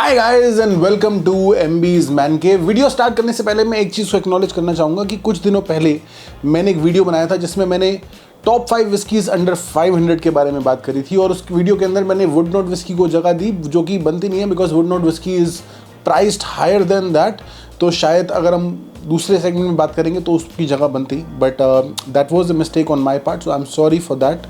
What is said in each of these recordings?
Hi guys and welcome to MB's man cave. Video start करने से पहले मैं एक चीज़ को एक्नॉलेज करना चाहूँगा कि कुछ दिनों पहले मैंने एक वीडियो बनाया था जिसमें मैंने टॉप 5 विस्कीज़ अंडर 500 के बारे में बात करी थी और उस वीडियो के अंदर मैंने वुड नोट विस्की को जगह दी जो कि बनती नहीं है because wood note whisky is priced higher than that. तो शायद अगर हम दूसरे सेगमेंट में बात करेंगे तो उसकी जगह बनती, but that was a mistake on my part, so I am sorry for that.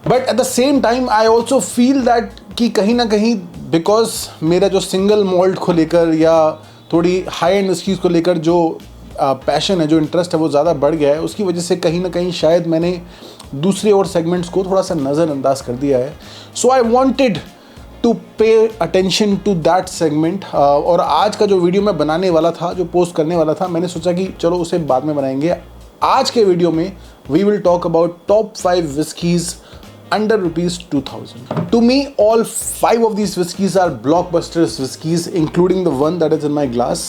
But at the same time I also feel that कि कहीं ना कहीं बिकॉज मेरा जो सिंगल मॉल्ट को लेकर या थोड़ी हाई एंड विस्कीज़ को लेकर जो पैशन है, जो इंटरेस्ट है वो ज़्यादा बढ़ गया है, उसकी वजह से कहीं ना कहीं शायद मैंने दूसरे और सेगमेंट्स को थोड़ा सा नज़रअंदाज कर दिया है। So I wanted to pay attention to that segment. और आज का जो वीडियो मैं बनाने वाला था, जो पोस्ट करने वाला था, मैंने सोचा कि चलो उसे बाद में बनाएंगे। आज के वीडियो में we will talk about top 5 whiskies under rupees 2000. To me, all 5 of these whiskeys are blockbusters whiskeys, including the one that is in my glass.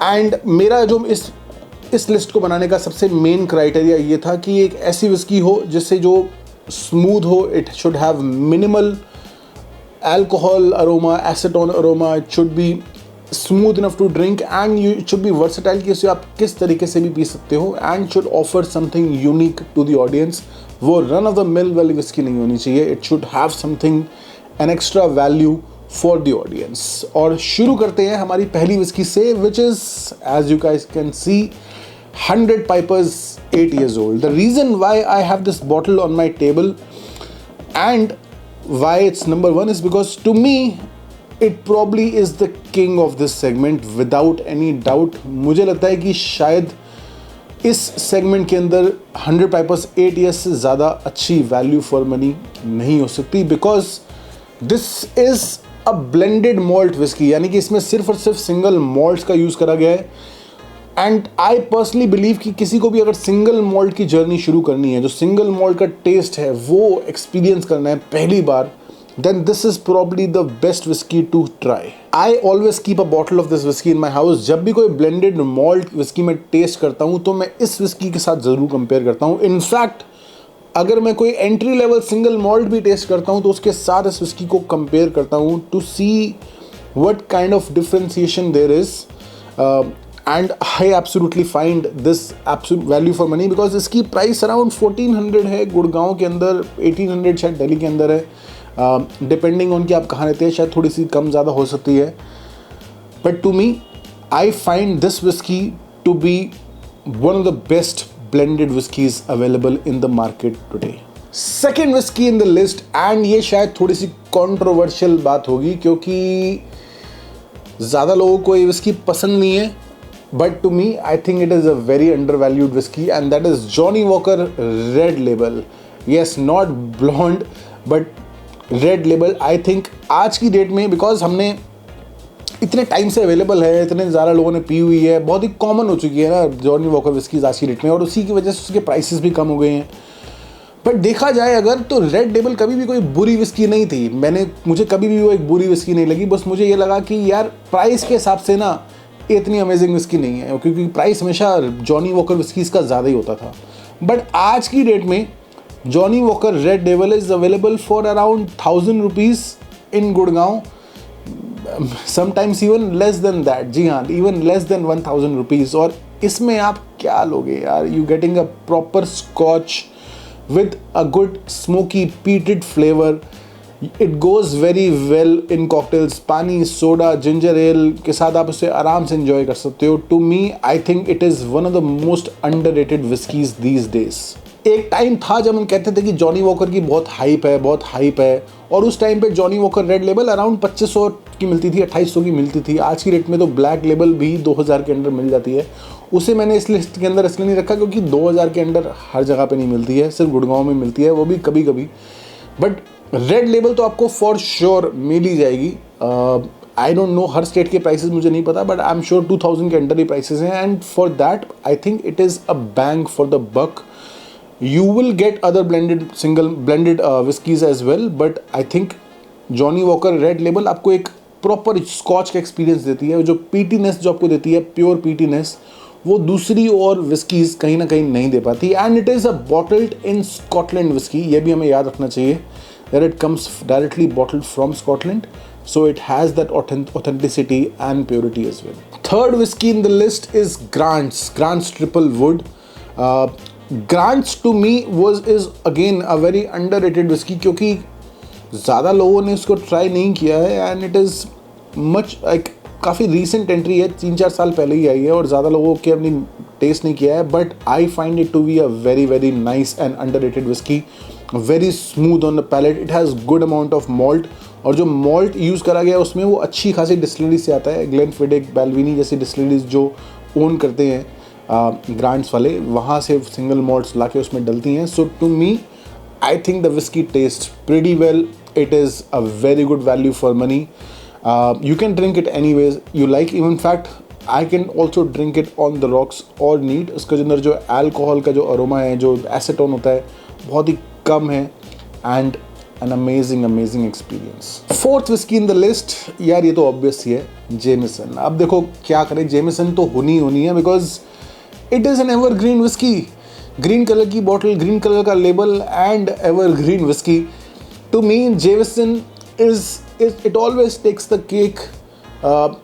And मेरा जो इस लिस्ट को बनाने का सबसे मेन क्राइटेरिया ये था कि एक ऐसी विस्की हो जिससे जो स्मूथ हो, it should have minimal alcohol aroma, acetone aroma, it should be smooth enough to drink and it should be versatile कि इसे आप किस तरीके से भी पी सकते हो and should offer something unique to the audience. वो रन ऑफ द मिल वाली विस्की नहीं होनी चाहिए, it should have something an extra value for the audience. और शुरू करते हैं हमारी पहली विस्की से, which is as you guys can see 100 Pipers 8 years old. The reason why I have this bottle on my table and why it's number 1 is because to me it probably is the king of this segment without any doubt. मुझे लगता है कि शायद इस segment के अंदर 100 Pipers 8 years से ज़्यादा अच्छी वैल्यू फॉर मनी नहीं हो सकती, because this is a blended malt whisky, यानी कि इसमें सिर्फ और सिर्फ सिंगल मॉल्ट्स का यूज़ करा गया है। एंड आई पर्सनली बिलीव कि किसी को भी अगर सिंगल मॉल्ट की जर्नी शुरू करनी है, जो सिंगल मॉल्ट का टेस्ट है वो एक्सपीरियंस करना है पहली बार, then this is probably the best whiskey to try. I always keep a bottle of this whiskey in my house. जब भी कोई blended malt whiskey मैं टेस्ट करता हूँ तो मैं इस whiskey के साथ ज़रूर कंपेयर करता हूँ। इनफैक्ट अगर मैं कोई एंट्री लेवल सिंगल मॉल्ट भी टेस्ट करता हूँ तो उसके साथ इस whiskey को कंपेयर करता हूँ to see what kind of differentiation there is. And I absolutely find this absolute value for money because इसकी प्राइस अराउंड 1400 है गुड़गांव के अंदर, 1800 शायद दिल्ली के अंदर है, डिपेंडिंग ऑन कि आप कहाँ रहते हैं, शायद थोड़ी सी कम ज़्यादा हो सकती है। But to me I find this whisky to be one of the best blended whiskies available in the market today. Second whisky in the list, and ये शायद थोड़ी सी कॉन्ट्रोवर्शियल बात होगी क्योंकि ज़्यादा लोगों को ये विस्की पसंद नहीं है, but to me I think it is a very undervalued whisky and that is Johnnie Walker red label. Yes, not blond but red label. I think आज की डेट में, बिकॉज हमने इतने टाइम से available है, इतने ज़्यादा लोगों ने पी हुई है, बहुत ही कॉमन हो चुकी है ना जॉनी वॉकर विस्कीज आज की डेट में, और उसी की वजह से उसके प्राइसेस भी कम हो गए हैं। बट देखा जाए अगर तो रेड लेबल कभी भी कोई बुरी विस्की नहीं थी। मुझे कभी भी वो एक बुरी विस्की नहीं लगी, बस मुझे ये लगा कि यार प्राइस के हिसाब से ना इतनी अमेजिंग विस्की नहीं है, क्योंकि प्राइस हमेशा जॉनी वॉकर विस्कीज़ का ज़्यादा ही होता था। बट आज की डेट में Johnny Walker Red Devil is available for around 1000 rupees in Gurgaon, sometimes even less than that. जी हाँ, even less than 1000 rupees. और इसमें आप क्या लोगे यार? You getting a proper Scotch with a good smoky peated flavor. It goes very well in cocktails. पानी, soda, ginger L के साथ आप उसे आराम से enjoy कर सकते हो। To me, I think it is one of the most underrated whiskeys these days. एक टाइम था जब हम कहते थे कि जॉनी वॉकर की बहुत हाइप है, और उस टाइम पे Johnny Walker red label around 2500 की मिलती थी, 2800 की मिलती थी। आज की रेट में तो ब्लैक लेबल भी 2000 के अंदर मिल जाती है। उसे मैंने इस लिस्ट के अंदर इसलिए नहीं रखा क्योंकि 2000 के अंदर हर जगह पे नहीं मिलती है, सिर्फ गुड़गांव में मिलती है, वो भी कभी कभी। बट रेड लेबल तो आपको फॉर श्योर मिल ही जाएगी। आई डोंट नो हर स्टेट के प्राइसेस मुझे नहीं पता, बट आई एम श्योर 2000 के अंडर ही प्राइसेस हैं, and for that I think it is a bang for the buck. You will get other blended whiskies as well, but I think Johnny Walker Red Label आपको एक proper scotch का experience देती है। जो पीटीनेस जो आपको देती है, प्योर पीटीनेस, वो दूसरी और विस्कीज कहीं ना कहीं नहीं दे पाती। And it is a bottled in Scotland whisky, ये भी हमें याद रखना चाहिए that it comes directly bottled from Scotland. so it has that authenticity and purity as well. Third whiskey in the list is Grant's Triple Wood. Grant's to me is again a very underrated whiskey क्योंकि ज़्यादा लोगों ने इसको try नहीं किया है and it is much like काफ़ी recent entry है, 3-4 साल पहले ही आई है और ज़्यादा लोगों के अपनी टेस्ट नहीं किया है, but I find it to be a very very nice and underrated whisky. Very smooth on the palate, it has good amount of malt और जो मॉल्ट यूज़ करा गया उसमें वो अच्छी खासी डिस्टिलरी से आता है. ग्लेनफिडिक, बेल्विनी जैसी डिस्टिलरीज जो ओन करते हैं ग्रांट्स वाले, वहाँ से सिंगल मॉल्ट्स ला के उसमें डलती हैं. So to me I think the whisky taste pretty well. It is a very good value for money. You can drink it anyways you like. In fact, I can also drink it on the rocks or neat. इसके अंदर जो alcohol का जो aroma है, जो acetone होता है, बहुत ही कम है and an amazing experience. Fourth whiskey in the list, यार ये तो obvious ही है, Jameson. अब देखो क्या करें, Jameson तो होनी है because it is an evergreen whiskey. Green colour की बॉटल, ग्रीन कलर का label and evergreen whiskey. To me, Jameson it always takes the cake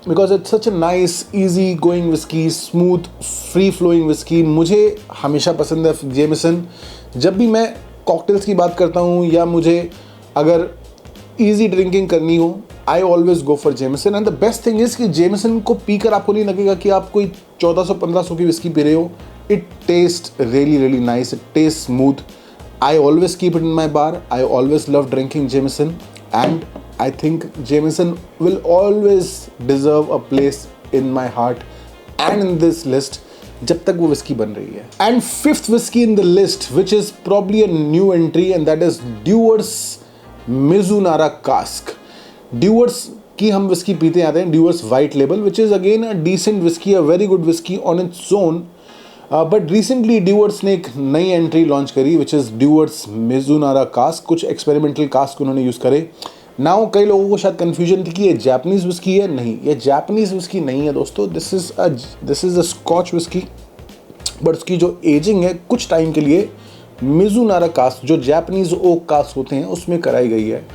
because it's such a nice, easy going whiskey, smooth, free flowing whiskey. मुझे हमेशा पसंद है Jameson. जब भी मैं cocktails की बात करता हूँ या मुझे अगर easy drinking करनी हो, I always go for Jameson. And the best thing is कि Jameson को पीकर आपको नहीं लगेगा कि आप कोई 1400-1500 की विस्की पी रहे हो. It tastes really nice. It tastes smooth. I always keep it in my bar. I always love drinking Jameson and I think Jameson will always deserve a place in my heart and in this list जब तक वो whiskey बन रही है. And fifth whiskey in the list, which is probably a new entry, and that is Dewar's Mizunara Cask. Dewar's की हम whiskey पीते आते हैं, Dewar's White Label, which is again a decent whiskey, a very good whiskey on its own. But recently Dewar's ने एक नई entry launch करी which is Dewar's Mizunara cask. कुछ एक्सपेरिमेंटल कास्क उन्होंने यूज़ करे. नाउ कई लोगों को शायद कन्फ्यूजन थी कि ये जापानीज़ विस्की है. नहीं, ये जापानीज़ विस्की नहीं है दोस्तों. This is a Scotch whisky, but उसकी जो एजिंग है कुछ टाइम के लिए मिजुनारा कास्क, जो जापानीज़ ओक कास्क होते हैं, उसमें कराई गई है.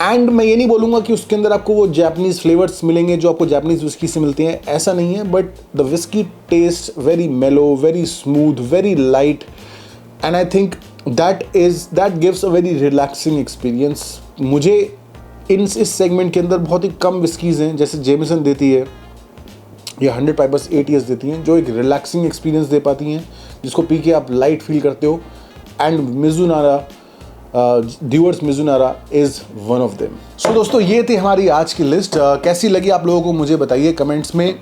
एंड मैं ये नहीं बोलूँगा कि उसके अंदर आपको वो जापानीज़ फ्लेवर्स मिलेंगे जो आपको जापानीज़ विस्की से मिलते हैं, ऐसा नहीं है. But the whisky taste very mellow, very smooth, very light and I think that gives a very relaxing experience. मुझे इस सेगमेंट के अंदर बहुत ही कम विस्कीज़ हैं जैसे जेमिसन देती है या 100 पाइपर्स 8 ईयर्स देती हैं, जो एक रिलैक्सिंग एक्सपीरियंस दे पाती हैं, जिसको पी के आप लाइट फील करते हो. And Mizunara, Dewar's Mizunara is one of them. So दोस्तों, ये थी हमारी आज की लिस्ट. कैसी लगी आप लोगों को मुझे बताइए कमेंट्स में.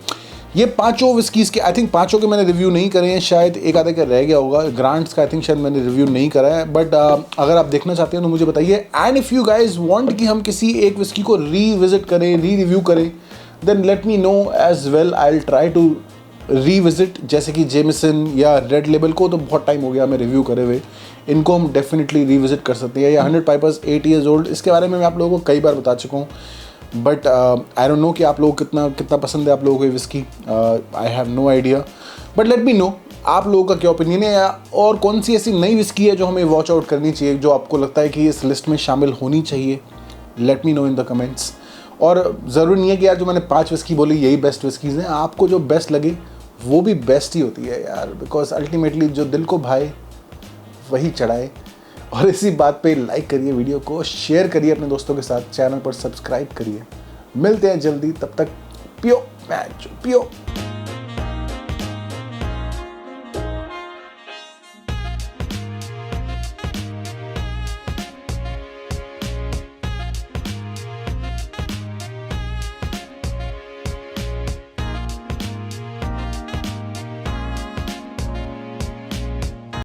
ये पांचों विस्कीज़ के आई थिंक पांचों के मैंने रिव्यू नहीं करे हैं, शायद एक आधे का रह गया होगा. ग्रांट्स का आई थिंक शायद मैंने रिव्यू नहीं करा है, बट अगर आप देखना चाहते हैं तो मुझे बताइए. And if you guys want कि हम किसी एक विस्की को रीविजिट करें, रिव्यू करें, then let me know as well. I will try to revisit. जैसे कि जेमिसन या रेड लेबल को तो बहुत टाइम हो गया हमें रिव्यू करे हुए, इनको हम डेफिनेटली रिविजिट कर सकते हैं. या 100 पाइपर्स 8 ईयर्स ओल्ड, इसके बारे में मैं आप लोगों को कई बार बता चुका हूँ, बट आई डोंट नो कि आप लोगों को कितना पसंद है आप लोगों को ये whisky. I have no idea, but let me know आप लोगों का क्या ओपिनियन है, और कौन सी ऐसी नई विस्की है जो हमें वॉच आउट करनी चाहिए, जो आपको लगता है कि इस लिस्ट में शामिल होनी चाहिए. Late me no in the comments. और ज़रूरी नहीं है कि यार जो मैंने 5 विस्की बोली यही बेस्ट विस्कीज़ हैं. आपको जो बेस्ट लगे वो भी बेस्ट ही होती है यार, बिकॉज अल्टीमेटली जो दिल को भाए वही चढ़ाए. और इसी बात पे लाइक करिए, वीडियो को शेयर करिए अपने दोस्तों के साथ, चैनल पर सब्सक्राइब करिए. मिलते हैं जल्दी, तब तक पियो मैच पियो.